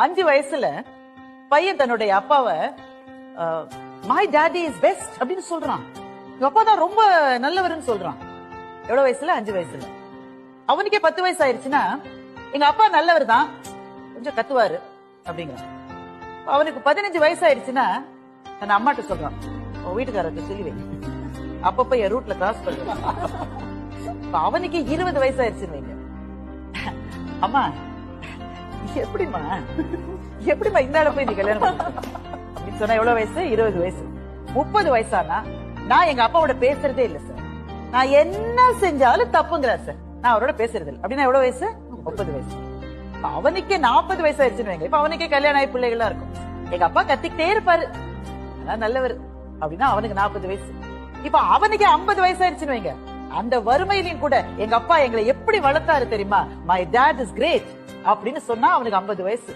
5 வயசுல பையன் தன்னுடைய அப்பாவை மை டாடி இஸ் பெஸ்ட் அப்படின்னு சொல்றான். எங்க அப்பா தான் ரொம்ப நல்லவர்னு சொல்றான். எவ்வளவு வயசுல? 5 வயசுல. அவனுக்கே 10 வயசு ஆயிடுச்சுன்னா எங்க அப்பா நல்லவர் தான், கொஞ்சம் கத்துவாரு அப்படிங்கிறான். அவனுக்கு 15 வயசு ஆயிடுச்சுன்னா தன் அம்மாட்ட சொல்றான், உன் வீட்டுக்காரருக்கு சொல்லி வை, அப்பப்ப என் ரூட்ல கிராஸ் பண்ணுவான். அவனுக்கு 20 வயசு ஆயிடுச்சுன்னு வைங்க, அம்மா எப்படிமா இந்த ஆள போய் நீ கல்யாணம் பண்ண அப்படின்னு சொன்னா எவ்வளவு வயசு? 20 வயசு. 30 வயசானா நான் எங்க அப்பாவோட பேசுறதே இல்ல சார், நான் என்ன செஞ்சாலும் தப்புங்கிறார் சார், நான் அவரோட பேசுறது இல்லை அப்படின்னா எவ்வளவு வயசு? 30 வயசு. அவனுக்கே 40 வயசு ஆயிடுச்சுன்னு வைங்க, இப்ப அவனுக்கே கல்யாணம் ஆகி பிள்ளைகள்லாம் இருக்கும். எங்க அப்பா கத்திக்கிட்டே இருப்பாரு, நல்லவர் அப்படின்னா அவனுக்கு 40 வயசு. இப்ப அவனுக்கு 50 வயசு ஆயிடுச்சுன்னு வைங்க, அந்த வறுமையிலையும் கூட எங்க அப்பா எங்களை எப்படி வளர்த்தாரு தெரியுமா, மை டாட் இஸ் கிரேட் அப்படின்னு சொன்னா அவனுக்கு 50 வயசு.